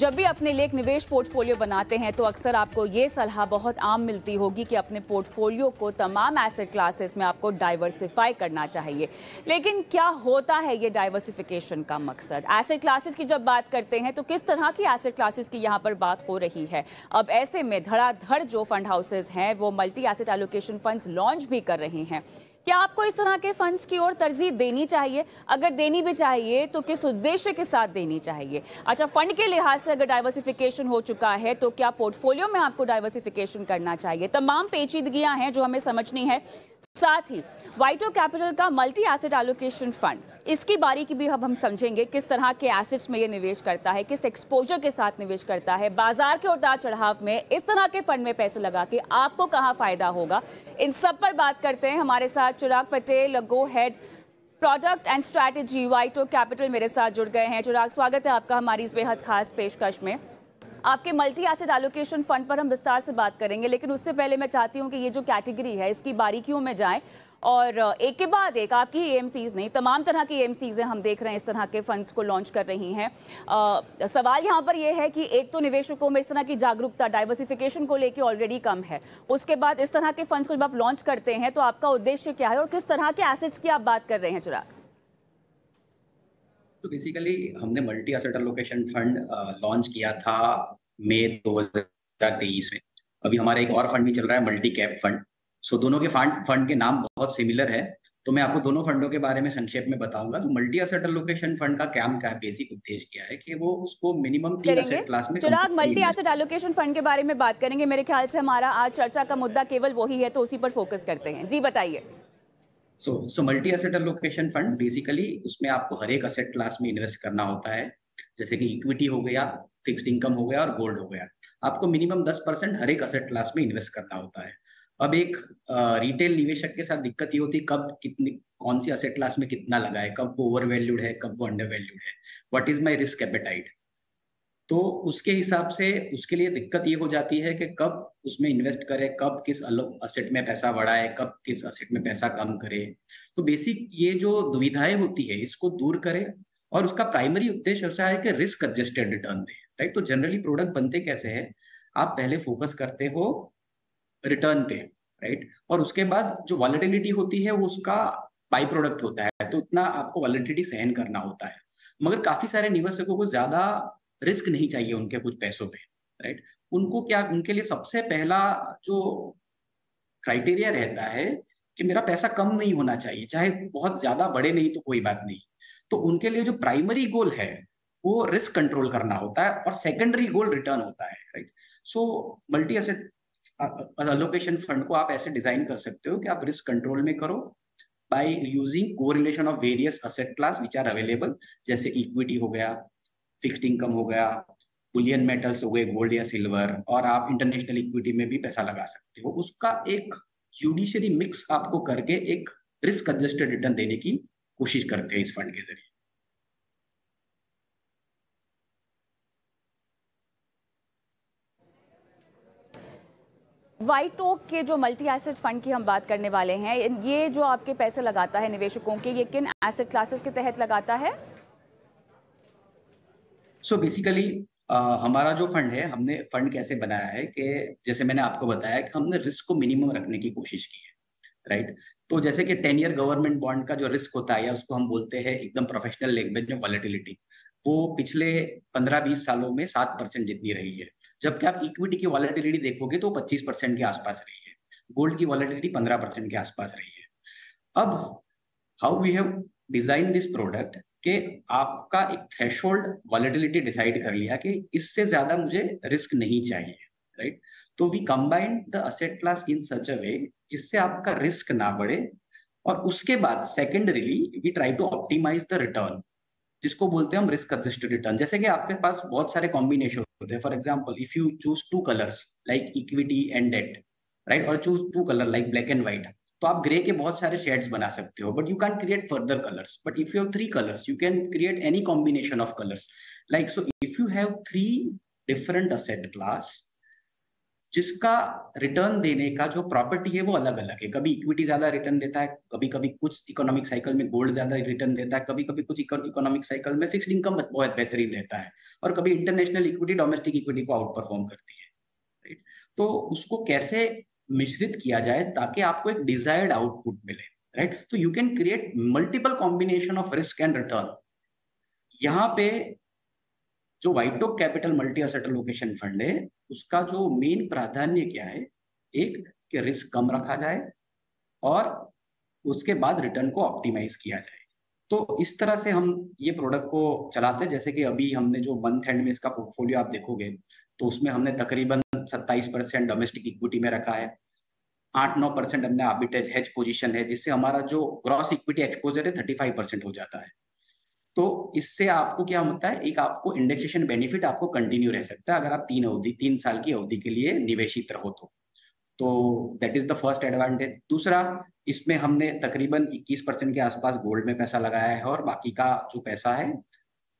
जब भी अपने लिए एक निवेश पोर्टफोलियो बनाते हैं तो अक्सर आपको ये सलाह बहुत आम मिलती होगी कि अपने पोर्टफोलियो को तमाम एसेट क्लासेस में आपको डाइवर्सिफाई करना चाहिए। लेकिन क्या होता है ये डाइवर्सिफिकेशन का मकसद? एसेट क्लासेस की जब बात करते हैं तो किस तरह की एसेट क्लासेस की यहाँ पर बात हो रही है? अब ऐसे में धड़ाधड़ जो फंड हाउसेज हैं वो multi asset allocation funds launch भी कर रहे हैं। क्या आपको इस तरह के फंड्स की ओर तरजीह देनी चाहिए? अगर देनी भी चाहिए तो किस उद्देश्य के साथ देनी चाहिए? अच्छा, फंड के लिहाज से अगर डाइवर्सिफिकेशन हो चुका है तो क्या पोर्टफोलियो में आपको डाइवर्सिफिकेशन करना चाहिए? तमाम पेचीदगियां हैं जो हमें समझनी है। साथ ही वाइटो कैपिटल का मल्टी एसेट एलोकेशन फंड, इसकी बारीकी भी अब हम समझेंगे। किस तरह के एसेट्स में ये निवेश करता है, किस एक्सपोजर के साथ निवेश करता है, बाजार के उतार चढ़ाव में इस तरह के फंड में पैसे लगा के आपको कहां फायदा होगा, इन सब पर बात करते हैं। हमारे साथ Chirag Patel, co head product and strategy WhiteOak Capital मेरे साथ जुड़ गए हैं। चिराग, स्वागत है आपका हमारी इस बेहद खास पेशकश में। आपके मल्टी एसेट एलोकेशन फंड पर हम विस्तार से बात करेंगे, लेकिन उससे पहले मैं चाहती हूं कि ये जो कैटेगरी है इसकी बारीकियों में जाएं और एक के बाद एक आपकी एएमसीज नहीं, तमाम तरह की एएमसीज हम देख रहे हैं इस तरह के फंड्स को लॉन्च कर रही हैं। सवाल यहाँ पर यह है कि एक तो निवेशकों में इस तरह की जागरूकता डाइवर्सिफिकेशन को लेकर ऑलरेडी कम है, उसके बाद इस तरह के फंड्स को जब आप लॉन्च करते हैं तो आपका उद्देश्य क्या है और किस तरह के एसेट्स की आप बात कर रहे हैं? चिराग, तो बेसिकली हमने multi asset allocation fund launch किया था मई 2023 में। अभी हमारा एक और फंड भी चल रहा है, मल्टी कैप फंड। सो दोनों के फंड के नाम बहुत सिमिलर है, तो मैं आपको दोनों फंडों के बारे में संक्षेप में बताऊंगा। तो मल्टी एसेट एलोकेशन फंड का क्या बेसिक उद्देश्य क्या है कि वो उसको मिनिमम 3 एसेट क्लास में। चिराग, मल्टी एसेट एलोकेशन फंड के बारे में बात करेंगे। मेरे ख्याल से हमारा आज चर्चा का मुद्दा केवल वही है, तो उसी पर फोकस करते हैं। जी बताइए। So multi asset allocation fund basically उसमें आपको हर एक एसेट क्लास में इन्वेस्ट करना होता है, जैसे कि इक्विटी हो गया, फिक्स्ड इनकम हो गया और गोल्ड हो गया। आपको मिनिमम 10% हर एक एसेट क्लास में इन्वेस्ट करना होता है। अब एक रिटेल निवेशक के साथ दिक्कत ये होती है कब कितनी कौन सी एसेट क्लास में कितना लगाए, कब वो ओवर वैल्यूड है, कब वो अंडर वैल्यूड है, what is my risk appetite. तो उसके हिसाब से उसके लिए दिक्कत ये हो जाती है कि कब उसमें इन्वेस्ट करे, कब किस असेट में पैसा बढ़ाए, कब किस असेट में पैसा कम करे। तो बेसिक ये जो दुविधाएं होती है इसको दूर करे और उसका प्राइमरी उद्देश्य होता है कि रिस्क एडजस्टेड रिटर्न दे, राइट। तो जनरली प्रोडक्ट बनते कैसे हैं, आप पहले फोकस करते हो रिटर्न पे, राइट, और उसके बाद जो वॉलेटिलिटी होती है वो उसका बाई प्रोडक्ट होता है, तो इतना आपको वॉलेटिलिटी सहन करना होता है। मगर काफी सारे निवेशकों को ज्यादा रिस्क नहीं चाहिए उनके कुछ पैसों पे, राइट। उनको क्या, उनके लिए सबसे पहला जो क्राइटेरिया रहता है कि मेरा पैसा कम नहीं होना चाहिए, चाहे बहुत ज्यादा बढ़े नहीं तो कोई बात नहीं। तो उनके लिए जो प्राइमरी गोल है वो रिस्क कंट्रोल करना होता है और सेकेंडरी गोल रिटर्न होता है, right. So multi asset allocation fund को आप ऐसे डिजाइन कर सकते हो कि आप रिस्क कंट्रोल में करो by using correlation of various asset class which are available, जैसे इक्विटी हो गया, फिक्स्ड इनकम हो गया, बुलियन मेटल्स हो गए, गोल्ड या सिल्वर, और आप इंटरनेशनल इक्विटी में भी पैसा लगा सकते हो। उसका एक जुडिशियरी मिक्स आपको करके एक रिस्क एडजस्टेड रिटर्न देने की कोशिश करते हैं इस फंड के जरिए। वाइट ओक के जो मल्टी एसेट फंड की हम बात करने वाले हैं, ये जो आपके पैसे लगाता है निवेशकों के, ये किन एसेट क्लासेस के तहत लगाता है? सो बेसिकली हमारा जो फंड है, हमने फंड कैसे बनाया है कि जैसे मैंने आपको बताया कि हमने रिस्क को मिनिमम रखने की कोशिश की है, राइट। तो जैसे कि 10 ईयर गवर्नमेंट बॉन्ड का जो रिस्क होता है, या उसको हम बोलते हैं एकदम प्रोफेशनल लैंग्वेज में वॉलेटिलिटी, वो पिछले 15-20 सालों में 7% जितनी रही है। जबकि आप इक्विटी की वॉलेटिलिटी देखोगे तो 25% के आसपास रही है, गोल्ड की वॉलेटिलिटी 15% के आसपास रही है। अब how we have design this product कि आपका एक थ्रेशोल्ड वॉलेटिलिटी डिसाइड कर लिया कि इससे ज्यादा मुझे रिस्क नहीं चाहिए, राइट। तो we combined the asset class in such a way जिससे आपका रिस्क ना बढ़े, और उसके बाद secondarily we try to optimise the return, जिसको बोलते हैं हम रिस्क एडजस्टेड रिटर्न। जैसे कि आपके पास बहुत सारे कॉम्बिनेशन होते हैं, for example if you choose 2 colours like equity and debt, right, और choose 2 colour like black and white, तो आप ग्रे के बहुत सारे शेड्स बना सकते हो, but you can create further colours. But if you have 3 colours you can create any combination of colours, like, so if you have 3 different asset class, जिसका return देने का जो प्रॉपर्टी है वो अलग अलग है। कभी इक्विटी ज्यादा रिटर्न देता है, कभी कभी कुछ इकोनॉमिक साइकिल में गोल्ड ज्यादा रिटर्न देता है, कभी कभी कुछ इकोनॉमिक साइकिल में फिक्स्ड इनकम बहुत बेहतरीन रहता है, और कभी इंटरनेशनल इक्विटी डोमेस्टिक इक्विटी को आउट परफॉर्म करती है, राइट। तो उसको कैसे मिश्रित किया जाए ताकि आपको एक डिजायर्ड आउटपुट मिले, राइट। तो you can create multiple combination of risk and return. यहाँ पे जो White Oak Capital multi asset allocation fund है, उसका जो मेन प्राधान्य क्या है, एक कि रिस्क कम रखा जाए और उसके बाद रिटर्न को ऑप्टिमाइज किया जाए। तो इस तरह से हम ये प्रोडक्ट को चलाते हैं। जैसे कि अभी हमने जो मंथ एंड में इसका पोर्टफोलियो आप देखोगे तो उसमें हमने तकरीबन 27% डोमेस्टिक इक्विटी में रखा है, 8-9% हमने आर्बिट्रेज हेज पोजीशन है, जिससे हमारा जो ग्रॉस इक्विटी एक्सपोजर है 35% हो जाता है। तो इससे आपको क्या होता है, एक आपको इंडेक्सेशन बेनिफिट आपको कंटिन्यू रह सकता है अगर आप 3 साल की अवधि के लिए निवेशित रहो तो that is the first advantage. दूसरा, इसमें हमने तकरीबन 21% के आसपास गोल्ड में पैसा लगाया है, और बाकी का जो पैसा है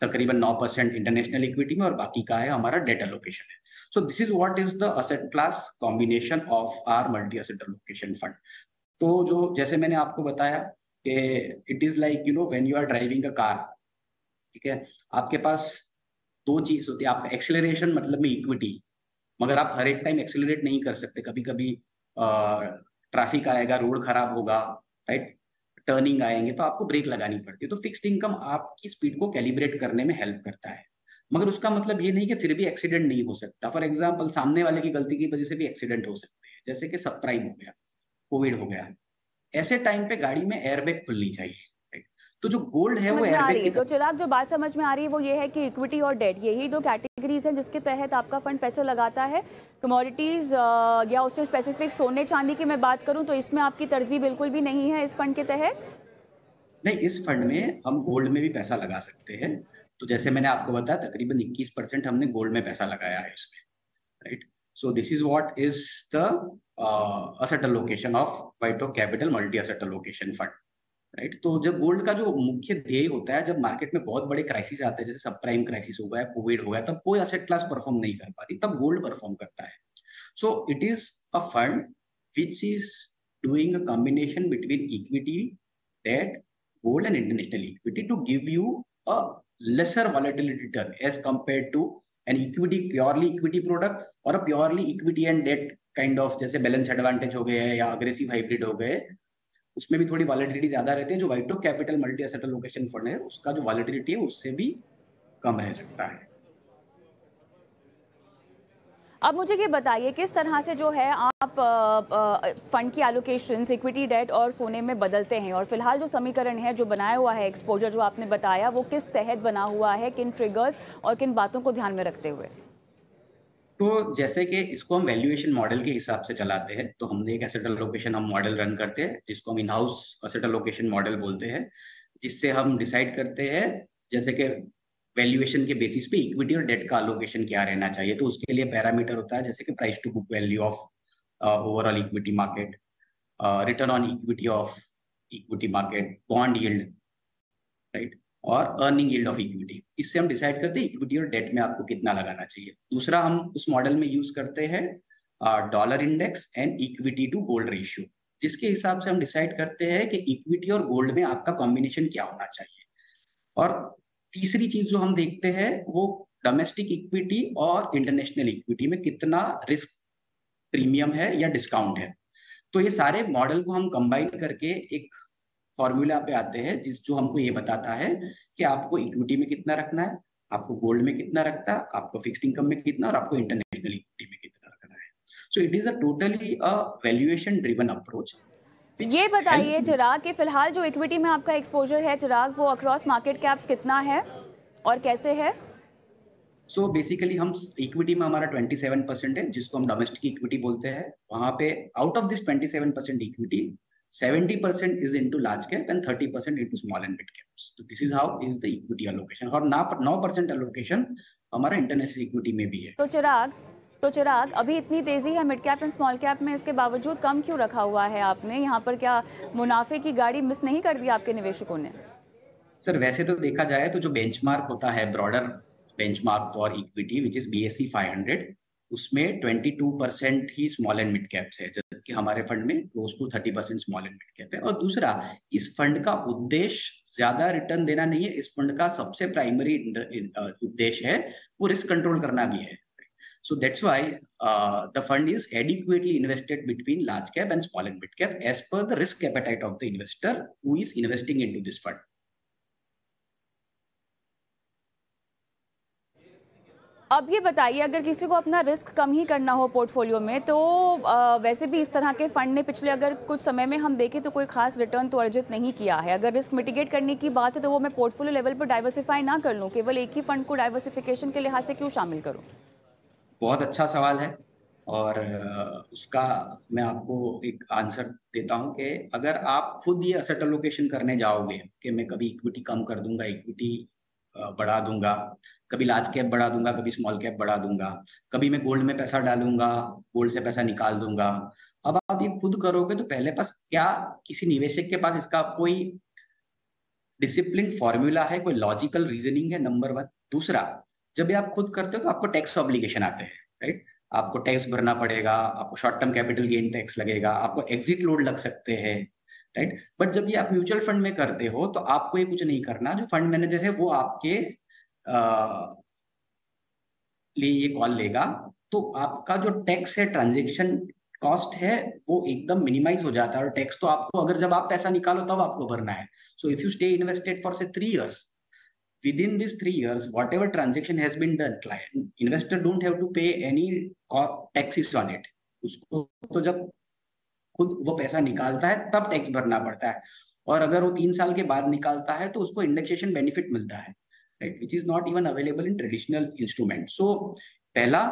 तकरीबन 9% इंटरनेशनल इक्विटी में, और बाकी का है हमारा डेट एलोकेशन है। So this is what is the asset class combination of our multi asset allocation fund. तो जो जैसे मैंने आपको बताया कि it is like when you are driving a car, ठीक है, आपके पास दो चीज होती है, आपका एक्सेलरेशन मतलब में इक्विटी, मगर आप हर एक टाइम एक्सेलरेट नहीं कर सकते, कभी कभी ट्रैफिक आएगा, रोड खराब होगा, राइट, टर्निंग आएंगे तो आपको ब्रेक लगानी पड़ती है। तो फिक्स्ड इनकम आपकी स्पीड को कैलिब्रेट करने में हेल्प करता है, मगर उसका मतलब ये नहीं कि फिर भी एक्सीडेंट नहीं हो सकता। फॉर एग्जाम्पल, सामने वाले की गलती की वजह से भी एक्सीडेंट हो सकते हैं, जैसे कि सब प्राइम हो गया, कोविड हो गया, ऐसे टाइम पे गाड़ी में एयरबैग खुलनी चाहिए, राइट। तो जो गोल्ड है वो एयरबैग की, तो चिराग जो बात समझ में आ रही है वो ये है कि इक्विटी और डेट यही दो कैटेगरीज हैं जिसके तहत आपका फंड पैसे लगाता है। कमोडिटीज या उसमें स्पेसिफिक सोने चांदी की मैं बात करूं तो इसमें आपकी तरजीह बिल्कुल भी नहीं है इस फंड के तहत? नहीं, इस फंड में हम गोल्ड में भी पैसा लगा सकते हैं। तो जैसे मैंने आपको बताया तकरीबन 21% हमने गोल्ड में पैसा लगाया है इसमें, right. So this is what is the asset allocation of White Oak Capital multi asset allocation fund, right. तो जब गोल्ड का जो मुख्य ध्येय होता है, जब मार्केट में बहुत बड़े क्राइसिस आते हैं, जैसे सब प्राइम क्राइसिस हो गया, कोविड हो गया, तब कोई असेट क्लास परफॉर्म नहीं कर पाती, तब गोल्ड परफॉर्म करता है। So it is a fund which is doing a combination between equity, debt, gold and international equity to give you a lesser volatility return as compared to an purely equity product or a purely equity and debt kind of, जैसे balance advantage हो गए या aggressive hybrid हो गए, उसमें भी थोड़ी volatility ज्यादा रहती है। जो White Oak Capital multi asset allocation fund है उसका जो वॉलेटिलिटी है उससे भी कम रह सकता है। अब मुझे ये बताइए किस तरह से जो है आप फंड की एलोकेशंस इक्विटी, डेट और सोने में बदलते हैं, और फिलहाल जो समीकरण है जो बनाया हुआ है, एक्सपोजर जो आपने बताया, वो किस तहत बना हुआ है, किन ट्रिगर्स और किन बातों को ध्यान में रखते हुए? तो जैसे कि इसको हम वैल्यूएशन मॉडल के हिसाब से चलाते हैं, तो हमने एक एसेट एलोकेशन हम मॉडल रन करते हैं जिसको हम in house asset allocation model बोलते हैं, जिससे हम डिसाइड करते हैं जैसे कि वैल्यूएशन के बेसिस पे इक्विटी और डेट का अलोकेशन क्या रहना चाहिए। तो उसके लिए पैरामीटर होता है जैसे कि price to book value of overall equity market, return on equity of equity market, bond yield, right, और अर्निंग यील्ड ऑफ इक्विटी। इससे हम डिसाइड करते हैं इक्विटी और डेट में आपको कितना लगाना चाहिए। दूसरा, हम उस मॉडल में यूज करते हैं dollar index and equity to gold ratio, जिसके हिसाब से हम डिसाइड करते हैं कि इक्विटी और गोल्ड में आपका कॉम्बिनेशन क्या होना चाहिए। और तीसरी चीज जो हम देखते हैं वो डोमेस्टिक इक्विटी और इंटरनेशनल इक्विटी में कितना रिस्क प्रीमियम है या डिस्काउंट है। तो ये सारे मॉडल को हम कंबाइन करके एक फॉर्मूला पे आते हैं जो हमको ये बताता है कि आपको इक्विटी में कितना रखना है, आपको गोल्ड में कितना रखना है, आपको फिक्स्ड इनकम में कितना, और आपको इंटरनेशनल इक्विटी में कितना रखना है। So it is a totally a valuation driven approach. ये बताइए चिराग कि फिलहाल जो इक्विटी में आपका एक्सपोजर है चिराग, वो अक्रॉस मार्केट कैप्स कितना है और कैसे है? सो बेसिकली हम इक्विटी में हमारा 27% है, जिसको हम डोमेस्टिक इक्विटी बोलते हैं। वहां पे out of this 27% equity, 70% is into large cap and 30% into small and mid caps. So this is how is the equity allocation. और 9% allocation हमारा इंटरनेशनल इक्विटी में भी है। तो चिराग अभी इतनी तेजी है mid cap and small cap में, इसके बावजूद कम क्यों रखा हुआ है आपने? यहाँ पर क्या मुनाफे की गाड़ी मिस नहीं कर दी आपके निवेशकों ने? सर, वैसे तो देखा जाए तो जो बेंचमार्क होता है, broader benchmark for equity which is BSE 500, उसमें 22% ही स्मॉल एंड मिड कैप्स है, जबकि हमारे फंड में close to 30% small and mid cap है। और दूसरा, इस फंड का उद्देश्य ज्यादा रिटर्न देना नहीं है, इस फंड का सबसे प्राइमरी उद्देश्य है वो रिस्क कंट्रोल करना भी है। So that's why the fund is adequately invested between large cap and small and mid cap as per the risk appetite of the investor who is investing into this fund. अब ये बताइए, अगर किसी को अपना रिस्क कम ही करना हो portfolio में, तो वैसे भी इस तरह के फंड ने पिछले अगर कुछ समय में हम देखें तो कोई खास रिटर्न तो अर्जित नहीं किया है। अगर रिस्क मिटिगेट करने की बात है तो वो मैं पोर्टफोलियो लेवल पर डाइवर्सिफाई ना कर लूँ, केवल एक ही फंड को डाइवर्सिफिकेशन के लिहाज से क्यों शामिल करूँ? बहुत अच्छा सवाल है और उसका मैं आपको एक आंसर देता हूं कि अगर आप खुद ये एसेट एलोकेशन करने जाओगे कि मैं कभी इक्विटी कम कर दूंगा, इक्विटी बढ़ा दूंगा, कभी लार्ज कैप बढ़ा दूंगा, कभी स्मॉल कैप बढ़ा दूंगा, कभी मैं गोल्ड में पैसा डालूंगा, गोल्ड से पैसा निकाल दूंगा। अब आप ये खुद करोगे तो पहले पास क्या किसी निवेशक के पास इसका कोई डिसिप्लिन फॉर्मूला है, कोई लॉजिकल रीजनिंग है, नंबर 1। दूसरा, जब ये आप खुद करते हो तो आपको टैक्स ऑब्लिगेशन आते हैं, राइट? आपको टैक्स भरना पड़ेगा, आपको short term capital gain tax लगेगा, आपको एग्जिट लोड लग सकते हैं, राइट? बट जब ये आप म्यूचुअल फंड में करते हो तो आपको ये कुछ नहीं करना, जो फंड मैनेजर है वो आपके लिए ये कॉल लेगा, तो आपका जो टैक्स है, ट्रांजेक्शन कॉस्ट है, वो एकदम मिनिमाइज हो जाता है। और टैक्स तो आपको अगर जब आप पैसा निकालो तब आपको भरना है। So if you stay invested for से 3 years, within these 3 years, whatever transaction has been done, client investor don't have to pay any taxes on it. उसको तो जब खुद वो पैसा निकालता है तब टैक्स भरना पड़ता है, और अगर वो 3 साल के बाद निकालता है तो उसको इंडेक्सेशन बेनिफिट मिलता है, right, which is not even available in traditional instrument. So पहला,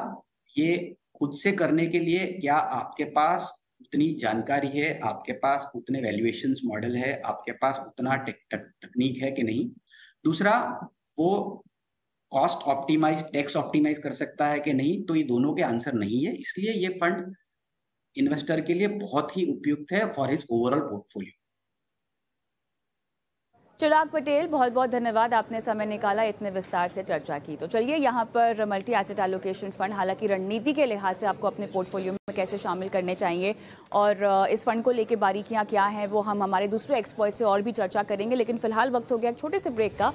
ये खुद से करने के लिए क्या आपके पास उतनी जानकारी है, आपके पास उतने वैल्यूएशंस मॉडल है, आपके पास उतना तकनीक है कि नहीं। दूसरा, वो कॉस्ट ऑप्टिमाइज, टैक्स ऑप्टिमाइज कर सकता है कि नहीं, तो ये दोनों के आंसर नहीं है। इसलिए ये फंड इन्वेस्टर के लिए बहुत ही उपयुक्त है फॉर हिज ओवरऑल पोर्टफोलियो। चिराग पटेल, बहुत बहुत धन्यवाद, आपने समय निकाला, इतने विस्तार से चर्चा की। तो चलिए, यहाँ पर मल्टी एसेट एलोकेशन फंड, हालांकि रणनीति के लिहाज से आपको अपने पोर्टफोलियो में कैसे शामिल करने चाहिए और इस फंड को लेके बारीकियाँ क्या हैं, वो हम हमारे दूसरे एक्सपर्ट से और भी चर्चा करेंगे। लेकिन फिलहाल वक्त हो गया एक छोटे से ब्रेक का।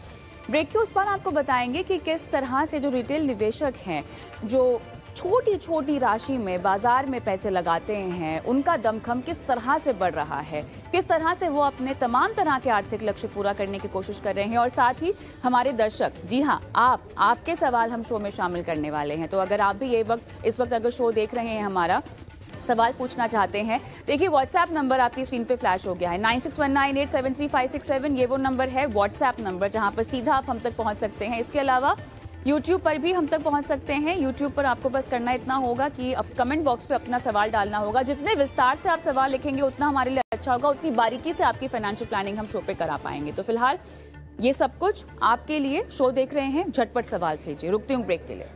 ब्रेक के उस पर आपको बताएंगे कि किस तरह से जो रिटेल निवेशक हैं, जो छोटी छोटी राशि में बाजार में पैसे लगाते हैं, उनका दमखम किस तरह से बढ़ रहा है, किस तरह से वो अपने तमाम तरह के आर्थिक लक्ष्य पूरा करने की कोशिश कर रहे हैं। और साथ ही हमारे दर्शक, जी हाँ, आपके सवाल हम शो में शामिल करने वाले हैं। तो अगर आप भी इस वक्त अगर शो देख रहे हैं, हमारा सवाल पूछना चाहते हैं, देखिए व्हाट्सएप नंबर आपकी स्क्रीन पे फ्लैश हो गया है, 9619873567। ये वो नंबर है, व्हाट्सएप नंबर, जहां पर सीधा आप हम तक पहुंच सकते हैं। इसके अलावा यूट्यूब पर भी हम तक पहुंच सकते हैं। यूट्यूब पर आपको बस करना इतना होगा कि अब कमेंट बॉक्स पे अपना सवाल डालना होगा। जितने विस्तार से आप सवाल लिखेंगे उतना हमारे लिए अच्छा होगा, उतनी बारीकी से आपकी फाइनेंशियल प्लानिंग हम शो पे करा पाएंगे। तो फिलहाल ये सब कुछ आपके लिए, शो देख रहे हैं, झटपट सवाल भेजिए। रुकती हूँ ब्रेक के लिए।